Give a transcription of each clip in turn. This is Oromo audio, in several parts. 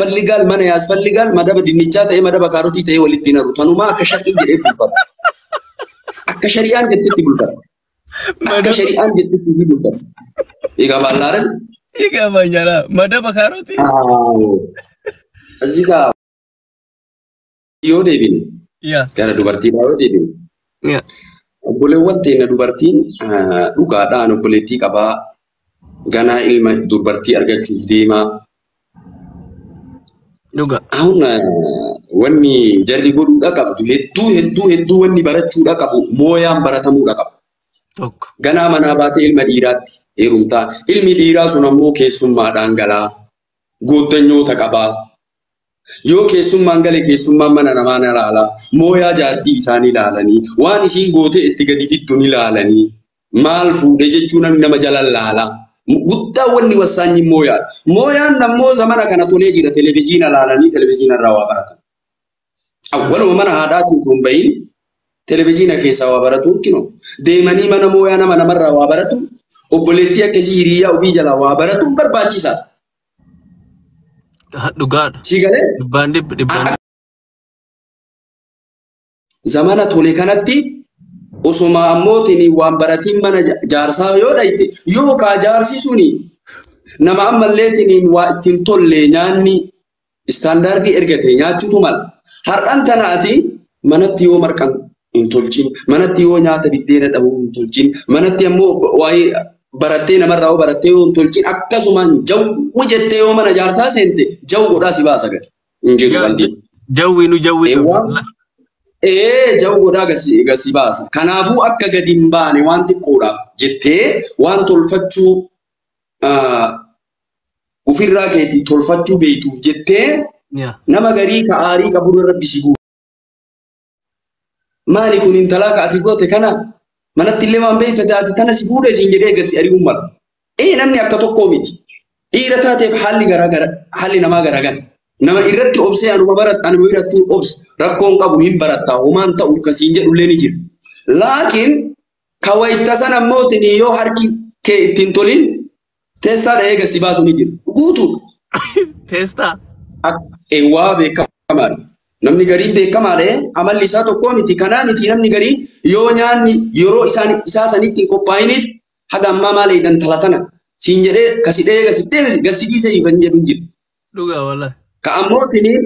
yaasfalligaal mana yaasfalligaal madaba dinnichaa ta'e madaba kaarotii ta'e walitti naru tanumaa akka shar'ii jedhee bulfata. Akka shari'aan jettetti bulfata. Akka shari'aan jettetti bulfata. Egaa ballaaran. Egaa banjala madaba kaarotii. Asigaa yoo deebine. Gara dubartiidhaa yoo deebine. Obboleewwan teenya dubartiin dhugaadhaan obboleettii qabaa ganaa ilma dubartii argachuuf deemaa. Dhuga. Ahun wanni jarri godhuudha qabdu hedduu wanni barachuudha qabu mooyaan baratamuudha qabu. Tokko. Ganaa manaa baatee ilma dhiiraatti heerumtaa. Ilmi dhiiraa sun ammoo keessummaadhaan galaa goottanyoota qabaa. Yoo keessummaan gale keessummaan mana namaa ni ilaalaa. Mooyaa jaartii isaanii ilaalanii waan isiin gootee itti gadi jiddu ni ilaalanii maal fuudhe jechuun nama jala ilaalaa. Guddaa wanni wasaanyi mooyaa. Mooyaan nammoo zamana kana tolee jira televezyiina ilaalanii televezyiina irraa waa baratan. Awwaluma mana haadhaatiin sun bahin televezyiina keessaa waa baratu kino. Deemanii mana mooyaa nama namarraa waa baratu. Obboleettii akkasii hiriyaa ofii jalaa waa baratuun barbaachisaa. Dhugaadha. Sigalee. Dhibbaan. Zamana tole kanatti osoma ammootiin waan baratiin mana jaarsaa yoo dhayte yoo kaa jaarsi suni nama ammalleetiin waa ittiin tolle nyaanni istaandaardii ergate nyaachuutu mala. Har'aan tanaati manatti yoo marqan hin tolchin, manatti yoo nyaata biddeena dhabuu hin tolchin, manatti ammoo waa'ee barattee namarraa yoo barattee yoo hin tolchin akkasumaan jawwu jettee yoo mana jaarsaa seente jawwu godhaa si baasa gadi. Jawwiinu. Jawwu godhaa gasi baasa. Kanaafuu akka gadi hin baane waan xiqqoodhaaf jettee waan tolfachuu ofirraa keetii tolfachuu beektuuf jettee nama garii ka aarii qaburra rabbi si guutu. Maali kun intalaa ka ati goote kana manatti illee waan beekte taate tana si fuudhee siin jedhee gadi ari'uun mala. Namni akka tokkoo miti. Dhiira taateef haalli namaa garagara. Nama irratti obsee anuma irratti obse rakkoon qabu hin barattaa homaan ta'u kasiin jedhullee ni jira. Laakiin kawayita sana mootiin yoo harki kee ittiin tolin teestaa dha'ee gasi baasu ni jira. Guutuu. Teestaa. Waa beekamaadha. Namni gariin beekamaadha. Amalli isaa tokkoo miti. Kanaa miti namni gariin yoo nyaanni yeroo isaa sanitti hin qophaa'iniif haga ammaa maal eegan talatana siin jedhee kasi dha'ee gasi dhiisee kan jedhu jira. Dhugaa wala. Ka ammootiin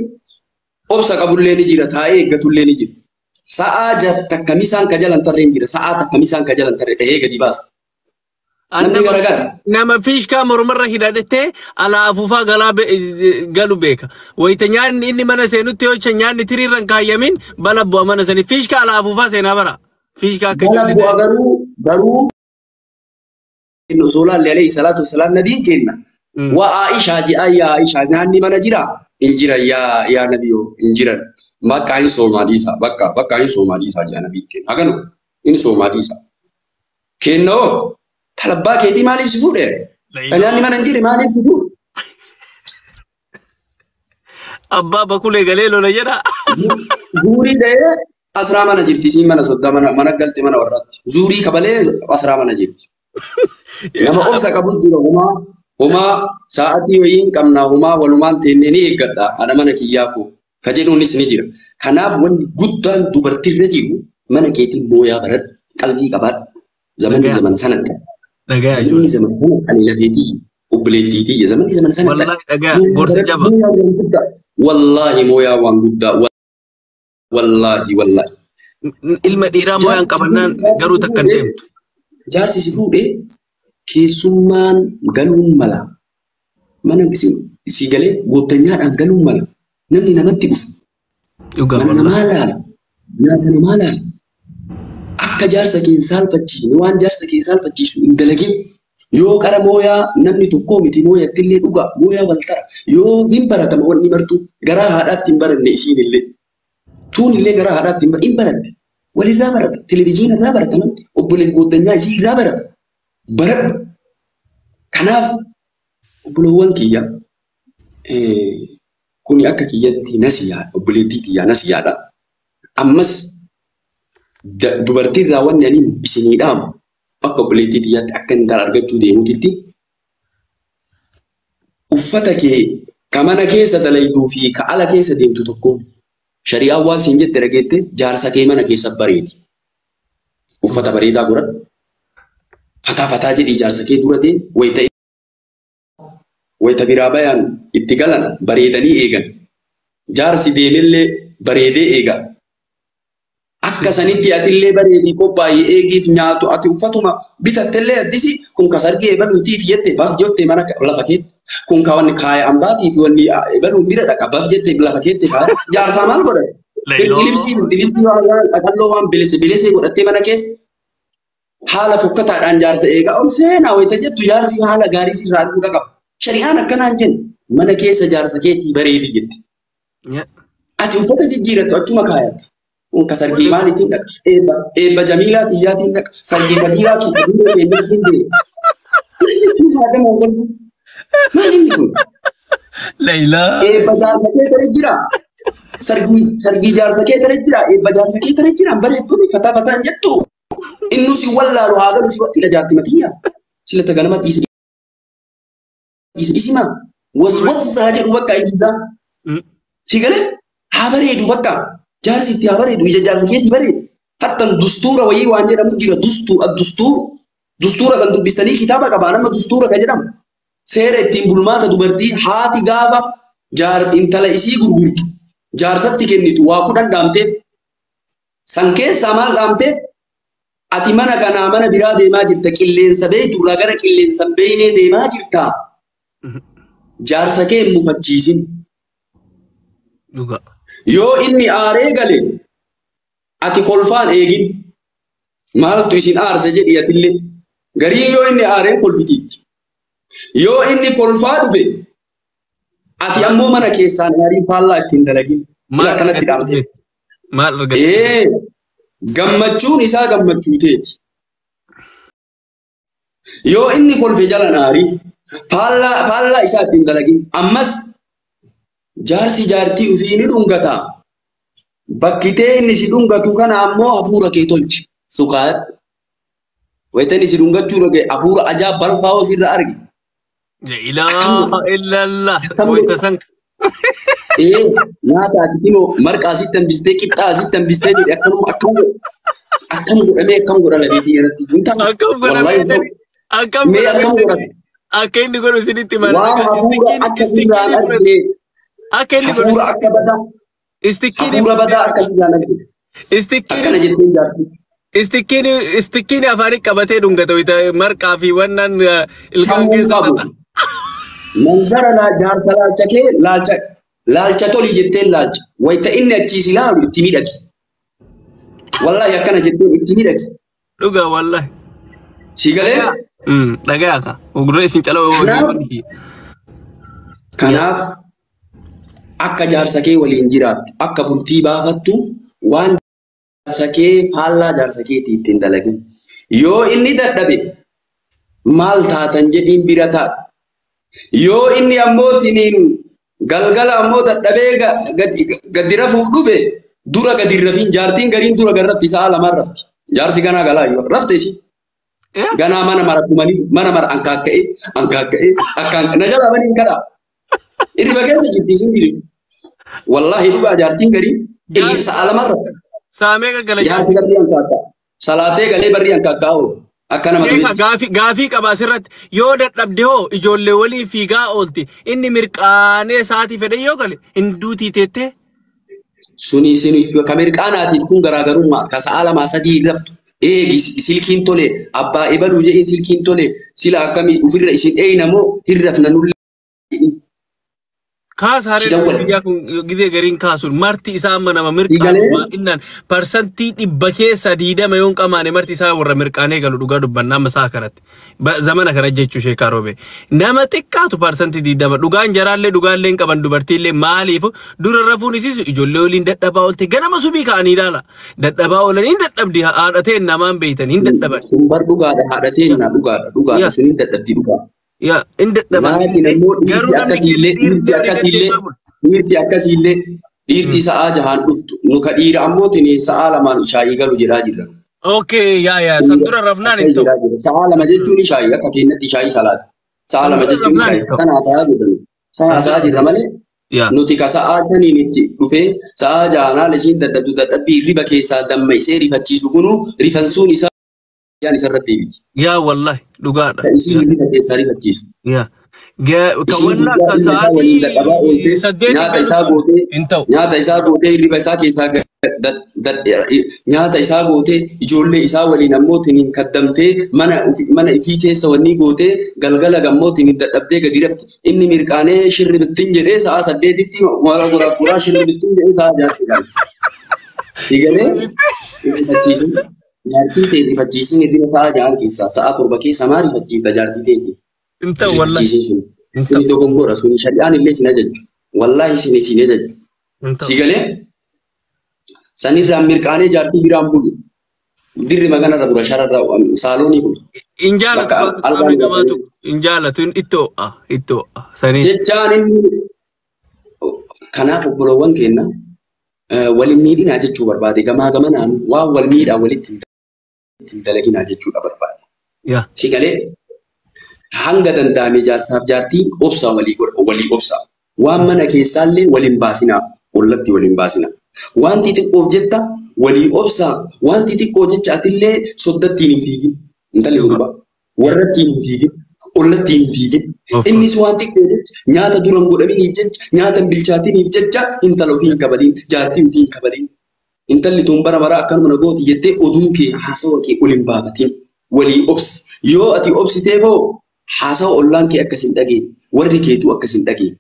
obsa qabullee ni jira taa'ee eeggatullee ni jira. Sa'aa jatta kamisaan ka jalan tarreen jira. Sa'aa takkamisaan ka jalan tarree dhahee gadi baasa. Namni garagara. Nama fiishkaa mormarra hidhadhettee alaa afuufaa galu beeka. Wayita nyaanni inni mana seenutti yoo nyaanni tiriirran kaayyamin bala bu'a mana sanii. Fiishkaa alaa afuufaa seenaa bara. Fiishkaa akka bala bu'a garuu Rasuulaallee alayhi salaatu wasalaam nabiin kenna. Waa Aishaa ji'a yaa Aishaa nyaanni mana jiraa? Injira yaa nabiyoo injiran. Bakka hin Somaaliisa bakka hin Somaaliisa jaa nabiin kenna. Haganu inni Somaaliisa. Kennoo talabbaa keetii maaliif si fuudhee? Nyaanni mana injiri maaliif si fuudhe? Abbaa bakulee galee lola jedha. Zuurii dha'ee asraa mana jirti siin mana soddaa mana galti mana warraatti. Zuurii kabalee asraa mana jirti. Nama obsa qabu jira homaa sa'aatii wayiin qabnaa homaa walumaan teennee ni eeggadha haadha mana kiyyaa koo ka jedhuunis ni jira. Kanaaf wanni guddaan dubartiirra jiru mana keetiin mooyaa baradhu qalbii qabaadhu zamanni zaman sanatti. Zamanni zaman sana ani lafeetii obboleettiitii zamanni zaman sanatti. Wallaahi mooyaa waan guddaa wallaahi. Ilma dhiiraa mooyaan qabannaan garuu takka deemtu. Jaarsi si fuudhee keessummaan galuun mala. Mana si galee goottanyaadhaan galuun mala. Namni namatti dhufu. Mana namaa laala. Nyaata namaa laala. Akka jaarsa kee saalfachiisne waan jaarsa kee saalfachiisu hin dalagin. Yoo qara mooyaa namni tokkoo miti mooyatti illee dhugaa mooyaa wal tara. Yoo hin baratama wanni bartu garaa haadhaatti hin baranne isiin illee. Tuun illee garaa haadhaatti hin baranne. Walirraa barata. Televezyiina irraa barata namni. Obboleen goottanyaa isii irraa barata. Baradhu. Kanaaf obboleewwan kiyya kuni akka kiyyatti nasiyaa obboleettii kiyyaa nasiyaadha. Ammas dubartiirraa wanni ani isinii dhaamu akka obboleettii kiyyaatti akka intala argachuu deemutitti uffata kee Kamana keessa dalayduu fi ka ala keessa deemtu tokkoon shari'aa waan siin jette dhageette jaarsa kee mana keessa bareedi. Uffata bareedaa godhadhu. Fataa jedhii jaarsa kee dura deemi wayita biraa bayaan itti galan bareedanii eegan. Jaarsi deemellee bareedee eega. Akka sanitti atillee bareedii qophaa'ee eegiif nyaatu ati uffatuma bitattellee addisi kun kasargee eebaluutiif jette baaf jottee mana lafa keetti. Kun kawan kaaya ambaatiif wanni eebaluun bira dhaqa baaf jette lafa keetti kaaya. Jaarsaa maal godhate? Dilibsii waan dhaqalloo waan bilisee godhattee mana keessa. Haala fokkataadhaan jaarsa eegaa ol seenaa wayita jettu jaarsi haala gaarii sirraa arguu qaba. Shari'aan akkanaan jennu mana keessa jaarsa keetii bareedi jetti. Ati uffata jijjiirattu achuma kaayatta. Kun kasargee maaliitiin dhaqa? Eebba Jamiilaa Tiyyaatiin dhaqa. Sargee Fadiilaa Tiyyaatiin deema. Kun haadha mootummaa. Maalinni kun? Leelaa. Eebba jaarsa kee ture jira. Sargii jaarsa kee ture jira. Eebba jaarsa kee ture jira. Bareedduun fataan jettu. Innu si wallaalu haa galu sila jaarti matiyyaa. Sila tagalama isima. Waswazaa jedhu bakka eegsisaa. Si galee haa bareedu bakka. Jaarsi itti haa bareedu. Ija jaarsa keetii bareedu. Hattan dustuura wayii waan jedhamu jira. Dustuura kan dubbistanii kitaaba qabaa nama dustuura kan jedhamu. Seera ittiin bulmaata dubartii haati gaafa intala isii gurgurtu. Jaarsatti kennitu waa kudhan dhaamteef. San keessaa maal dhaamteef? Ati mana kanaa mana biraa deemaa jirta qilleensa beekturraa gara qilleensa beeynee deemaa jirta. Jaarsa kee hin mufachiisin. Yoo inni aaree gale ati kolfaan eegin. Maaltu isin aarsa jedhi atillee. Garii yoo inni aareen kolfitiitti. Yoo inni kolfaa dhufe ati ammoo mana keessaan aarii faallaa ittiin dalagin. Maal kanatti dhaamte? Maal argate? Gammachuun isaa gammachuu teeti. Yoo inni kolfe jala aarii faallaa isaa ittiin dalagin. Ammas jaarsi jaartii ofii ni dhungata. Bakkitee inni si dhungatu kana ammoo hafuura kee tolchi. Sukaat. Wayita inni si dhungachuu dhage hafuura ajaa'ib balfaa sirra argi. La ilaha illallah. Wayita san. Nyaata ati kinoo marqaa asitti hambistee qixxaa asitti hambistee jedhe akkam godhamee akkam godha labeetii irratti. Akkam godhamee akka inni godhu isinitti mara. Akka inni godhu hafuura akka badaa. Hafuura badaa akka jaalladhu. Akkana jettee jaarti. Istikkiin afaan qabatee dhungata marqaa fi wannan ilkaan keessa ta'a. Manzara jaarsa laalcha kee laalcha tolii jettee laalcha. Wayita inni achiis ilaalu itti miidhagi. Wallahi akkana jettee itti miidhagi. Dhugaa wallahi. Si galee? Dhagaa ka. Ogurree isin caloo. Kanaaf akka jaarsa kee waliin jiraattu akka bultii baafattu waan jaarsa kee faallaa jaarsa keetii ittiin dalagin. Yoo inni dadhabe maal taatan jedhiin bira ta'a. Yoo inni ammoo tiniin galgala ammoo dadhabee gadi rafuuf dhufe dura gadi rafin jaartiin gariin dura gad rafti sa'a lamaan rafti. Jaarsi ganaa galaa yoo rafte isi. Ganaa mana mara kumanii mana mara ankaakka'ee akkaan na jala baniin kadhaa. Hirriba keessa jirti isin biri. Wallahi dhugaa jaartiin garii sa'a lamaan rafti. Saamee gaggala jaarsi garii ankaakkaa. Salaatee galee barrii ankaakkaa oolu. Gaafii qabaa sirratti yoo dadhabde hoo ijoollee walii fiigaa oolti inni mirqaanee sa'aatii fedhe yoo gale hin duutii teettee. Suni ka mirqaanaatiif kun garaagarummaa ka sa'a lamaa sadii raftu eegi silkiin tole abbaa ebaluu jedhin silkiin tole sila akkamii ofirra isin eeynamoo hirrafna nullee. Kaas haree gidee gariin kaasuun marti isaa nama mirqaanuma innan parsantii 100 keessa 20 yoon qamaane marti isaa warra mirqaanee galu dhugaa dubbannaa masaa kanatti zamana kana jechuu sheekaa roobe nama xiqqaatu parsantii 20 dhugaan jaraallee dhugaallee hin qaban dubartiillee maaliif dura rafuun isiisu ijoollee waliin dadhabaa oolte ganama subii ka'anii ilaala dadhabaa oolan hin dadhabdi haadhateen namaan beeytan hin dadhaban. Sumbar dhugaadha haadhateen na dhugaadha sun hin dadhabdi dhugaa. Ya, inda dapat. Garuu akkasiillee dhiirti sa'a jahaan dhuftu nu ka dhiira ammoo tini sa'a lamaan ishaayii galu jedhaa jirra. Okay, ya, santura rafnaan hin ta'u. Sa'a lama jechuun ishaayii akka keenyatti ishaayii salaata. Sa'a lama jechuun ishaayii kanaa sa'a jedhamu. Sa'aa jirra malee. yaa Nuti ka sa'aa shaniin itti dhufee sa'aa jaanaan isiin dadhabdu dadhabbii riba keessaa dammaisee rifachiisu kunu rifansuun isaa yaan isarratti miti. yaa wallahi dhugaadha. Kan isiin riba keessaa rifachiisu. yaa Isiin kawwanna guyyaa akka inni isaa waliin dadhabaa sa'aatii oolte saddeet nyaata isaa gootee riba isaa keessaa nyaata isaa gootee ijoollee isaa waliin ammoo tiniin kaddamtee mana ifii keessa wanni gootee galgala gammoo tiniin dadhabdee gadi rafti. Inni mirqaanee shirri bittin jedhee sa'a 8tti guraa shirri bittin jedhee sa'a 6tti. Digalee rifachiisin jaartii ta'e rifachiisin hirriba sa'a 6 keessaa sa'a 7 keessa maa rifachiifta jaartii ta'eeti. inta wallahi Rifachiisin sun. Suni dogongora suni shari'aan illee sin ajajju. Wallahi sin ajajju. inta Sigalee sanirraan mirqaanee jaartii biraan bulu. Dirri maganarra bura shararra saaloonii bulu. injaalatu qaamni namaatu injaalatu ittoo sanii Jechaan inni kanaaf obboloowwan keenya waliin miidhinaa jechuu barbaade gamaa gamanaan waan wal miidhaa walitti hin dalaginaa jechuudha barbaade. yaa Sigalee hanga danda'ame jaarsaaf jaartiin obsaa walii obsaa. Waan mana keessaallee waliin baasinaa ollatti waliin baasinaa. Wanti xiqqoof jetta walii obsaa. Wanti xiqqoo jecha atillee soddattiin hin fiigin. Intalli gurbaa warrattiin hin fiigin. Ollattiin hin fiigin. Innis waan xiqqoo jecha nyaata duran godhaminiif jecha nyaata hin bilchaatiniif jecha intala ofii hin kabalin jaartii ofii hin kabalin. Intalli tun bara maraa akkanuma na gooti jettee oduu kee haasawa kee ol hin baafatin. Walii obsi. Yoo ati obsitee boo haasawa ollaan kee akkas hin dhageenye. Warri keetu akkas hin dhageenye.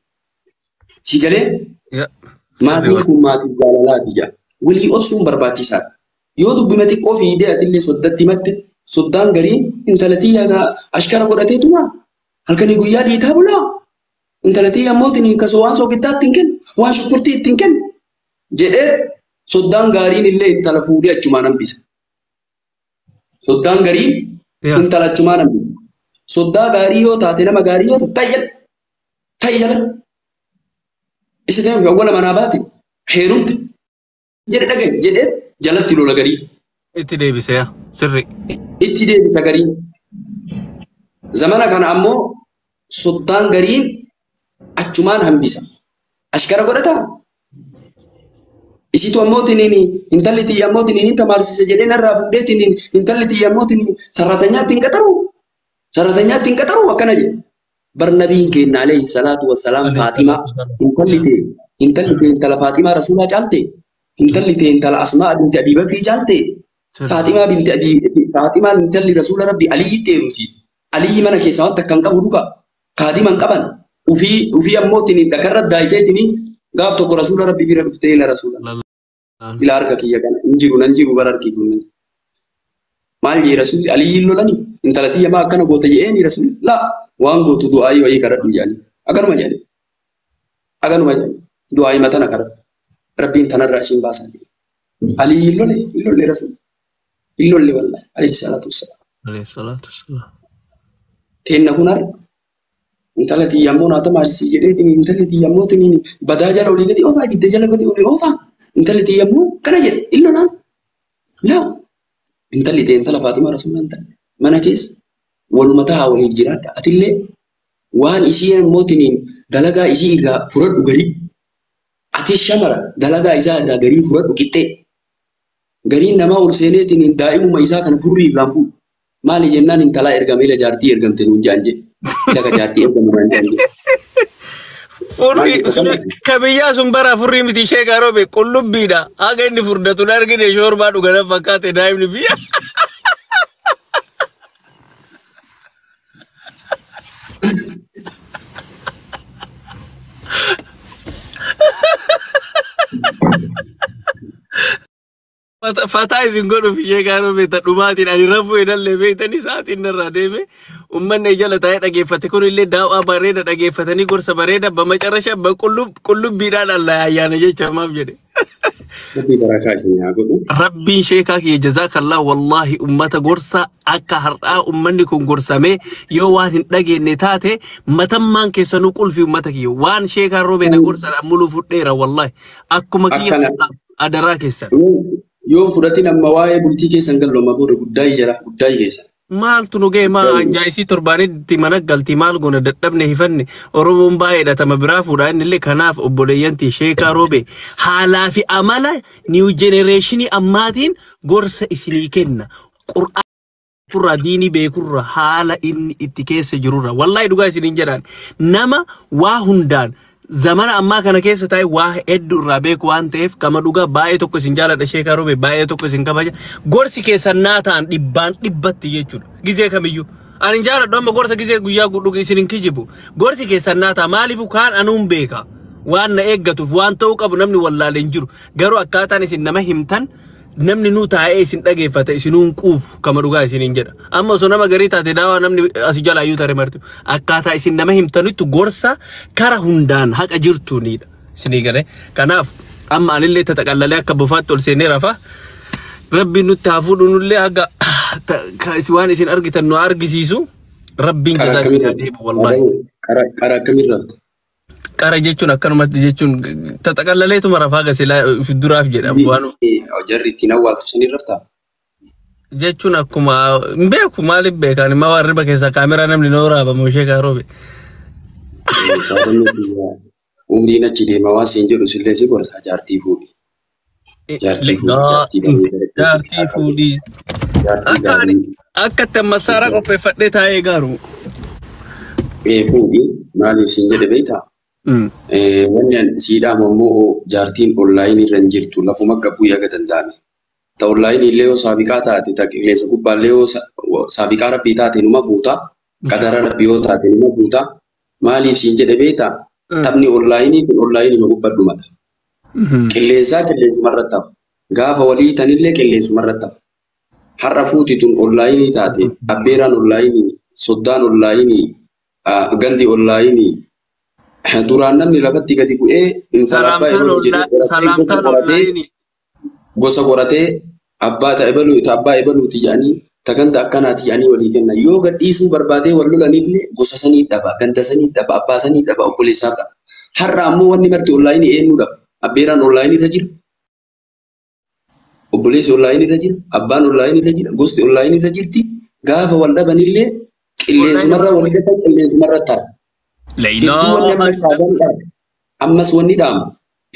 Sigalee yaa maatiin kun maatii jaalalaati jaa. Walii obsuun barbaachisaadha. Yoo dubbima xiqqoo fiidee atillee soddatti himatte soddaan garii intalatii yaada ashkara godhateetuma halkanii guyyaa dhiitaa bulaa. Intalatii ammootiin kasoo waan soogiddaatti hin kennu waan shukkurtii ittiin kennu jedhee soddaan gaariin illee intala fuudhee achumaan hambisa. Soddaan garii intala achumaan hambisa. Soddaa gaarii yoo taate nama gaarii yoo taate tayyala. Isa deemu awwala manaa baate heerumte jedhe dhagaye jedhee jalatti lola garii. itti deebise yaa sirri Itti deebisa garii. Zamana kana ammoo soddaan gariin achumaan hambisa. Ashkara godhataa. Isitu ammoo tiniin intalli tiyya ammoo tiniin tamaarsise jedhee narraa fuudhee tiniin intalli tiyya ammoo tiniin sarratanyaatti hin qaxaru. Sarratanyaatti hin qaxaru akkana jedhe. Barnabiin keenya alayhi salaatu wassalaam Faatimaa intalli ta'e intala Faatimaa Rasuulaa caalte. Intalli ta'e intala Asmaa binti Abii Bakrii caalte. Faatimaa intalli Rasuula Rabbi Aliyyitti heerumsiise. Aliyyi mana keessaa wanta akkan qabu dhuga. Kaadima hin qaban. Ufii ammoo tiniin dhakarra daayitee tiniin gaaf tokko Rasuula Rabbi bira dhuftee ila Rasuula. Ila harka kiyya kana nan jiru bara harki kun. Maal jee Rasuulli Aliyyiin lolani intala tiyya maa akkana goota jedheeni Rasuulli. Laa waan gootu du'aayii wayii kadhadhu jedhanii. Aganuma jedhe. Du'aayii matana kadhadhu. Rabbiin tanarraa isin baasaa jedhe. Aliyyiin lolle Rasuulli. Hin lolle wallahi alayhi salaatu wassalaam. alayhi salaatu wassalaam Teenna kun har'a intala tiyya ammoo naata maarsii jedheetiin intalli tiyya ammoo tiniin badaa jala olii gadi oofaa gidda jala gadi olii oofaa intalli tiyya ammoo kana jedhe hin lolaan. Laa intalli ta'e intala Faatimaa Rasuulaa hin taane mana keessa waluma tahaa waliif jiraadha. Atillee waan isheen ammoo tiniin dalagaa ishii irraa fudhadhu garii. Atis shamara dalagaa isaa irraa garii fudhadhu qixxee. Gariin namaa ol seenee tiniin daa'imuma isaa kana furrii irraan fuudhu. Maali jennaan intalaa ergame ila jaartii ergamte nuun jaan jedhe. Ila jaartii ergamu naan jaan jedhe. furri kabiyyaa sun bara furrii miti ishee gaaroobe qullubbiidha haga inni furdatu argine shoorbaa dhugana fakkaate daa'imni biyya. Fataa isin godhuuf ishee gaaroo beekta dhumaatiin ani rafuu hidhallee beektanii sa'aatiin narraa deeme uummanni jala taa'ee dhageeffate kun illee daawwaa bareeda dhageeffatanii gorsa bareeda bamacarrasha qullubbiidhaan allah ayyaana jecha maaf jedhe. Rabbiin sheekaa kiyya jazaakallaa wallaahi ummata gorsa akka har'aa ummanni kun gorsamee yoo waan hin dhageenye taate matammaan keessanuu qulfi ummata kiyya waan sheekaa roobeedha gorsa muluu fudheera wallaahi akkuma kiyya adaraa keessan. Yoo fudhatin amma waa'ee bultii keessan gallooma booda guddaa jira guddaa keessa. Maaltu nu ga'e maa anjaa'isii torbaanitti mana galti maal goona dadhabne hifanne Oromoon baay'eedha tama biraa fuudhaa inni illee kanaaf obboleeyyanti Sheekaa Roobee haalaa fi amala new generation ammaatiin gorsa isinii kenna. Qur'aan turra diini beekurra haala inni itti keessa jirurra wallahi dhugaa isiniin jedhaan nama waa hundaan zamana ammaa kana keessa taa'e waa hedduu irraa beeku waan ta'eef kama dhugaa baay'ee tokko isin jaaladha Sheekaa Roobee baay'ee tokko isin kabaja gorsi keessan naa ta'an dhibbatti jechuudha gizee kamiyyuu ani jaaladha amma gorsa gizee guyyaa gudhuga isinin kijibu gorsi keessan naa ta'a maaliif kaan anuun beeka waan na eeggatuuf waan ta'uu qabu namni wallaalee hin jiru garuu akkaataan isin nama himtan namni nu taa'ee isin dhageeffata isinuun quuf kama dhugaa isiniin jedha amma osoo nama garii taate daawaa namni asi jalaa iyyuu tare martu akkaataa isin nama himtanitti gorsa kara hundaan haqa jirtuunidha isinii gale kanaaf amma anillee taxaqallalee akka bufaatti ol seenee rafa rabbiin nutti haa fuudhu nullee haga waan isin argitan nu argisiisu rabbiin jazaa deebi'u wallahi qara akkamii rafte qara jechuun akkanumatti jechuun taxaqallaleetuma rafaa gasilaa duraaf jedha waan jarri ittiin awwaaltu sanii raftaa jechuun akkuma beeku maaliif beekan immoo waan riba keessa kaameraa namni noo raabamu Sheekaa Roobee umriin achi deema waan siin jedhu sillee si gorsaa jaartii fuudhi jaartii fuudhi akka itti masaara qopheeffadhee taa'ee gaaru fuudhi maaliif siin jedhe beektaa wanni siidhaam ammoo jaartiin online irra hin jirtu lafuma gabbuu yaga danda'ame. Ta online illee yoo saabiqaa taate ta qilleensa gubbaallee yoo saabiqaa rabbii taate numa fuuta qadara rabbii yoo taate numa fuuta maaliif siin jedhe beektaa taphni online kun online ma gubbadhumata. Qilleensaa qilleensuma irratti ta'a gaafa walii tanillee qilleensuma irratti ta'a. Har'a fuuti tun online taate abbeeraan online soddaan online gandi online duraan namni lafatti gadi bu'ee salaamtaan online gosa qoratee abbaa ebaluuti jedhanii taganda akkanaati jedhanii walii kenna yoo gadhiisuu barbaadee wal lolanillee gosa sanii dhaba ganda sanii dhaba abbaa sanii dhaba obboleessaaf dhaba har'a ammoo wanni marti online eenyu dhaba abbeeraan online irra jira obboleessi online irra jira abbaan online irra jira gosti online irra jirti gaafa wal dhabanillee qilleensumarra wal gatan qilleensumarra ta'a. Ammas wanni dhaamu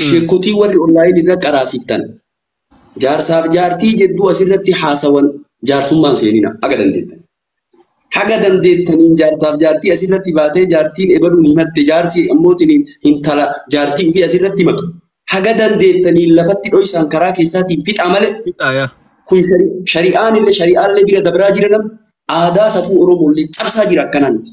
sheekotii warri online irra qaraasiftan jaarsaaf jaartii jedduu asirratti haasawan jaarsummaan seenina haga dandeettan haga dandeettaniin jaarsaaf jaartii asirratti baatee jaartiin ebaluun himatte jaarsi ammootiin hintala jaartiin fi asirratti himatu haga dandeettaniin lafatti dho'isaan karaa keessaatiin fixa malee kun shari'aan illee bira dabraa jira nam aadaa safuu Oromoo illee cabsaa jira akkanatti